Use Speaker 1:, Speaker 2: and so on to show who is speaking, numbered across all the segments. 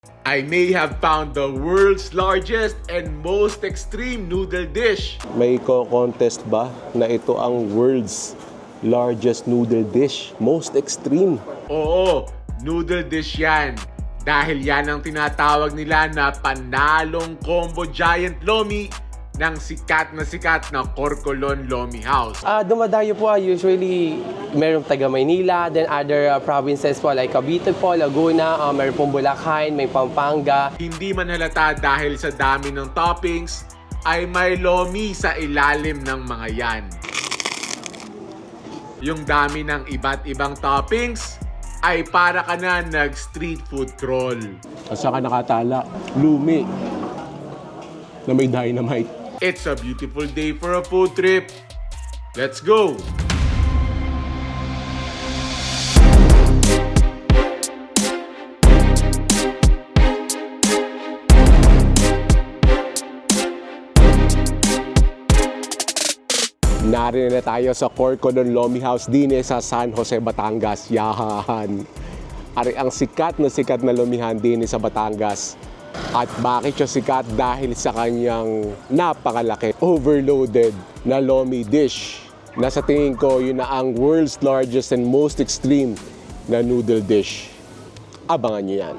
Speaker 1: I may have found the world's largest and most extreme noodle dish.
Speaker 2: May contest ba na ito ang world's largest noodle dish? Most extreme.
Speaker 1: Oo, noodle dish yan. Dahil yan ang tinatawag nila na panalong combo giant lomi ng sikat na Corcolon Lomi House.
Speaker 3: Dumadayo po usually meron taga Maynila, then other provinces po like Cavite po, Laguna, meron pong Bulacan, may Pampanga.
Speaker 1: Hindi man halata dahil sa dami ng toppings, ay may lomi sa ilalim ng mga yan. Yung dami ng iba't ibang toppings ay para ka na nag-street food crawl.
Speaker 2: At saka nakatala, lumi na may dynamite.
Speaker 1: It's a beautiful day for a food trip. Let's go!
Speaker 2: Narinig na tayo sa Corcolon Lomi House din sa San Jose, Batangas. Yahan. Ari ang sikat na lomihan din sa Batangas. At bakit siya sikat? Dahil sa kanyang napakalaki, overloaded na lomi dish. Na sa tingin ko, yun na ang world's largest and most extreme na noodle dish. Abangan nyo yan.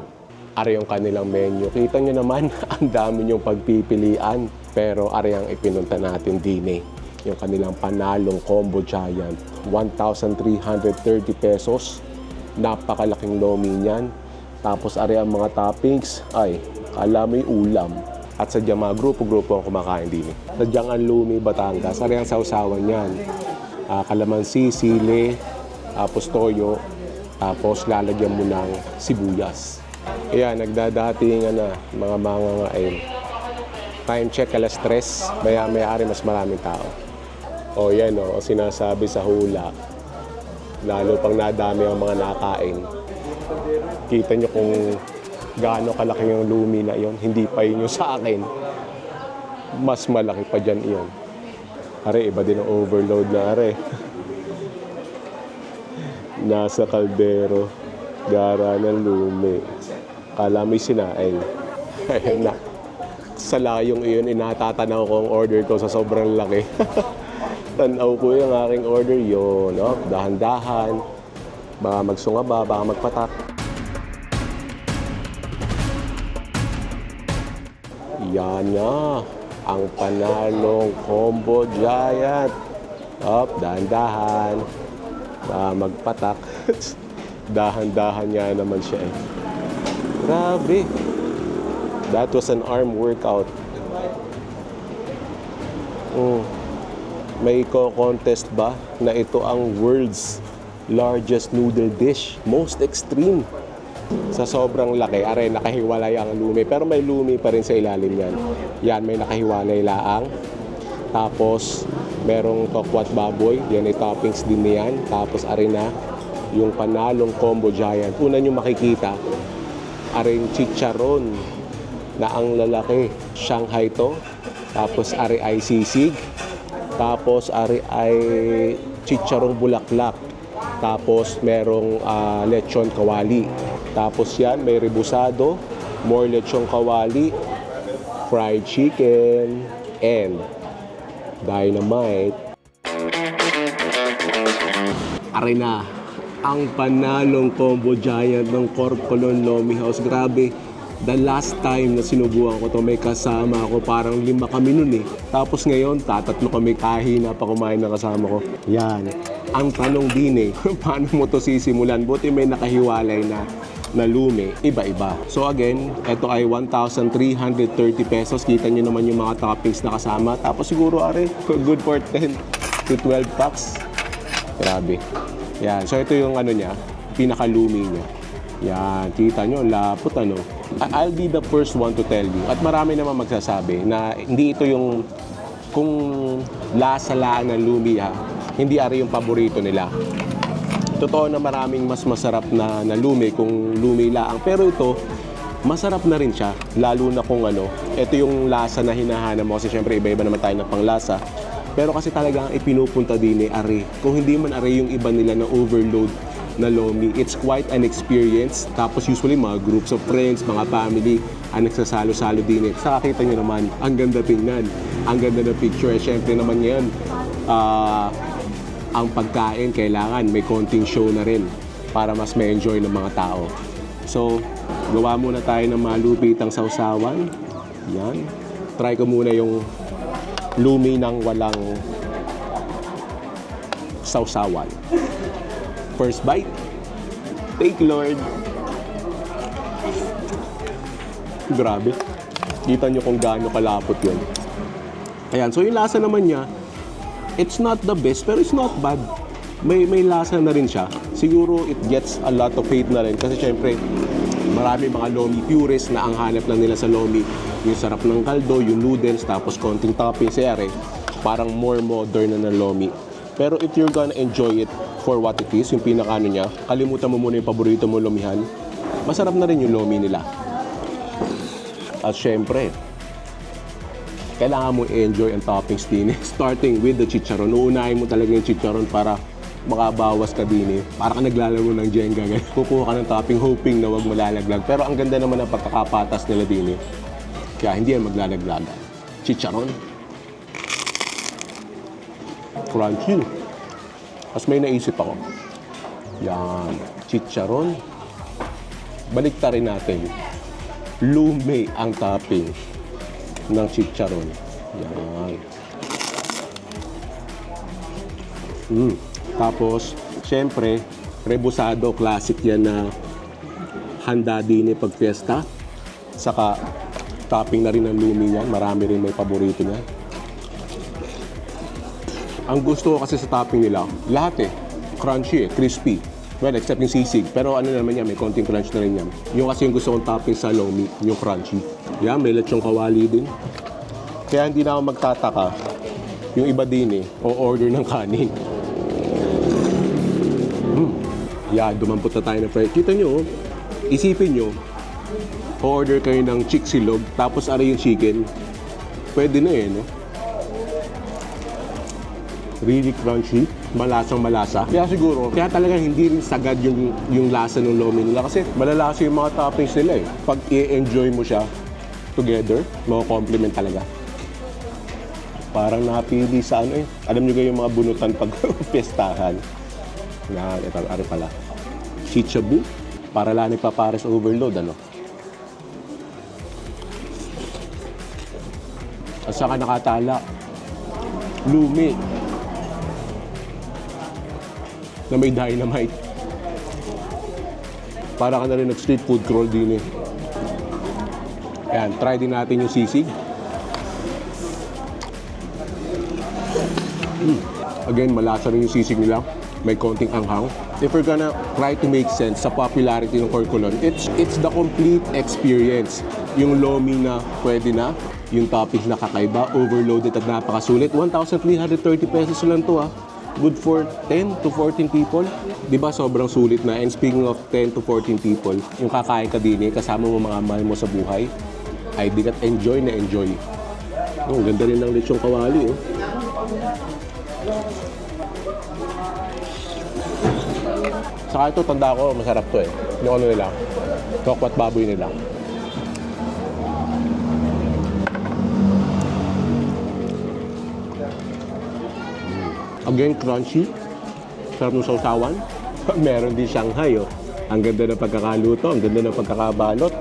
Speaker 2: Ari yung kanilang menu. Kita nyo naman, ang dami nyong pagpipilian. Pero ari ang ipinunta natin din yung kanilang panalong combo giant. 1,330 pesos. Napakalaking lomi niyan. Tapos ari ang mga toppings. Ay, kala mo yung ulam. At sadyang mga grupo-grupo ang kumakain din. Sadyang ang lumi Batangas. Ari ang sausawan niyan. Kalamansi, sili, tapos toyo. Tapos lalagyan mo ng sibuyas. Ayan, nagdadatingan na mga mangangain. Time check, alas 3. Maya-ari mas maraming tao. O yan o, sinasabi sa hula. Lalo pang nadami ang mga nakain. Kita nyo kung gaano kalaki yung lumi na yon. Hindi pa yun yung sa akin. Mas malaki pa dyan yun. Are, iba din ang overload na are. Nasa kaldero. Gara ng lumi. Kala mo'y sinaing. Ayun na. Sa layong iyon, inatatanaw ko ang order ko sa sobrang laki. Tanaw ko yung aking order yun. Oh, dahan-dahan. Baka magsungaba, baka magpatak. Yan na. Ang panalong combo giant. Oh, dahan-dahan. Baka magpatak. Dahan-dahan niya naman siya eh. Grabe. That was an arm workout. May contest ba na ito ang world's largest noodle dish? Most extreme. Sa sobrang laki, are nakahiwalay ang lumi. Pero may lumi pa rin sa ilalim yan. Yan, may nakahiwalay laang. Tapos, merong tokwat baboy. Yan ay toppings din niyan. Tapos, are na yung panalong combo giant. Una nyo makikita, are yung chicharon na ang lalaki. Shanghai to. Tapos, are ay sisig. Tapos, ari ay chicharong bulaklak. Tapos, merong lechon kawali. Tapos yan, may rebusado, more lechon kawali, fried chicken, and dynamite. Ari na, ang panalong combo giant ng Corcolon Lomi House. Grabe. The last time na sinubukan ko to, may kasama ako, parang 5 kami nun eh. Tapos ngayon, tatatlo kami, kahina pa kumain ng kasama ko. Yan. Ang tanong din eh, paano mo to sisimulan? Buti may nakahiwalay na lumi, iba-iba. So again, ito ay 1,330 pesos. Kita nyo naman yung mga toppings na kasama. Tapos siguro are, good for 10 to 12 packs. Grabe. Yan. So ito yung ano niya, pinaka-lumi niya. Yan. Kita nyo, lapot ano. I'll be the first one to tell you. At marami naman magsasabi na hindi ito yung kung lasa-laan ng lumi ha, hindi ari yung paborito nila. Totoo na maraming mas masarap na lumi kung lumi laang. Pero ito, masarap na rin siya. Lalo na kung ano, ito yung lasa na hinahanap mo. Kasi syempre iba-iba naman tayo ng panglasa. Pero kasi talagang ipinupunta din ari. Kung hindi man ari yung iba nila na overload na lomi. It's quite an experience. Tapos usually mga groups of friends, mga family ang nagsasalo-salo din. Sa kita nyo naman, ang ganda tingnan. Ang ganda ng picture. Siyempre naman ngayon, ang pagkain kailangan may konting show na rin para mas ma-enjoy ng mga tao. So, gawa muna tayo ng malupitang sausawan. Yan. Try ko muna yung lumi ng walang sausawan. First bite. Thank you, Lord. Grabe. Kita nyo kung gaano kalapot yun. Ayan, so yung lasa naman niya, it's not the best, pero it's not bad. May lasa na rin siya. Siguro it gets a lot of hate na rin kasi syempre marami mga lomi purists na ang hanap lang nila sa lomi yung sarap ng kaldo, yung noodles, tapos konting toppings. Parang more modern na ng lomi. Pero if you're gonna enjoy it for what it is, yung pinakaano niya, kalimutan mo muna yung paborito mo lomihan, masarap na rin yung lomi nila. At syempre, kailangan mo i-enjoy ang toppings din. Starting with the chicharon. Uunahin mo talaga yung chicharon para makabawas ka din. Para ka naglalaro ng Jenga. Kukuha ka ng topping hoping na wag malalaglag. Pero ang ganda naman ng pagkakapatas nila din. Kaya hindi yan maglalaglag. Chicharon. Crunchy. Tapos may naisip ako. Yan. Chicharon. Baliktarin natin. Lumi ang topping ng chicharon. Yan. Tapos, syempre, rebusado, classic yan na handa din pag fiesta. Saka, topping na rin ng lumi niyan. Marami rin may paborito niya. Ang gusto ko kasi sa topping nila, lahat crunchy crispy. Well, except yung sisig. Pero ano naman yan, may konting crunch na rin yan. Yung kasi yung gusto kong topping sa lomi, yung crunchy. Yan, may lechong kawali din. Kaya hindi na ako magtataka. Yung iba din o order ng kanin. Yan, dumampot na tayo ng fried. Kita nyo, isipin nyo, order kayo ng chiksilog, tapos aray yung chicken. Pwede na no? Really crunchy, malasang malasa. Kaya siguro, kaya talaga hindi rin sagad yung lasa ng lomi nila kasi malalasa yung mga toppings nila Pag i-enjoy mo siya together, mga-compliment talaga. Parang napili sa alam nyo kayo yung mga bunutan pag pestahan. Yan, ito, ari pala. Chichabu, para lang nagpapares overload, At saka nakatala, lumi, na may dynamite. Para ka na rin nag-street food crawl din Ayan, try din natin yung sisig. Again, malasa rin yung sisig nila. May konting anghang. If we're gonna try to make sense sa popularity ng Corcolon, it's the complete experience. Yung lomi na pwede na, yung toppings na kakaiba, overloaded at napakasulit. 1,330 pesos lang to Good for 10 to 14 people. Diba sobrang sulit na? And speaking of 10 to 14 people, yung kakain ka din kasama mo mga mahal mo sa buhay, ay di ka enjoy na enjoy. Ang ganda rin ng lechong kawali Saka ito, tanda ko, masarap to Yung ano nila, tokwat baboy nila. Again, crunchy. Sarap ng sausawan. Meron din Shanghai Ang ganda ng pagkakaluto, ang ganda ng pagkakabalot.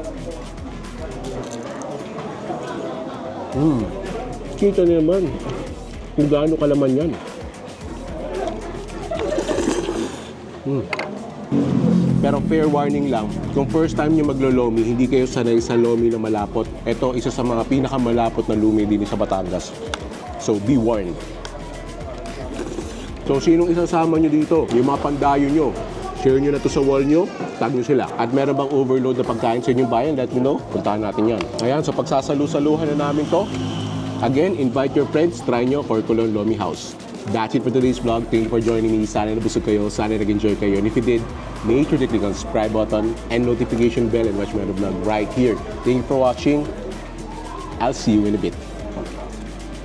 Speaker 2: Kita niyo naman kung gaano kalaman yan. Pero fair warning lang, kung first time nyo maglo-lomi, hindi kayo sanay sa lomi na malapot. Ito, isa sa mga pinakamalapot na lomi din sa Batangas. So, be warned. So, sinong isasama nyo dito? Yung mga pandayo nyo. Share nyo na to sa wall nyo, tag nyo sila. At meron bang overload na pagkain sa inyong bayan? Let me know. Puntahan natin yan. Ayan, so pagsasalu-saluhan na namin to. Again, invite your friends. Try nyo Corcolon Lomi House. That's it for today's vlog. Thank you for joining me. Sana nabusog kayo. Sana nag-enjoy kayo. And if you did, make sure to click on the subscribe button and notification bell and watch my other vlog right here. Thank you for watching. I'll see you in a bit.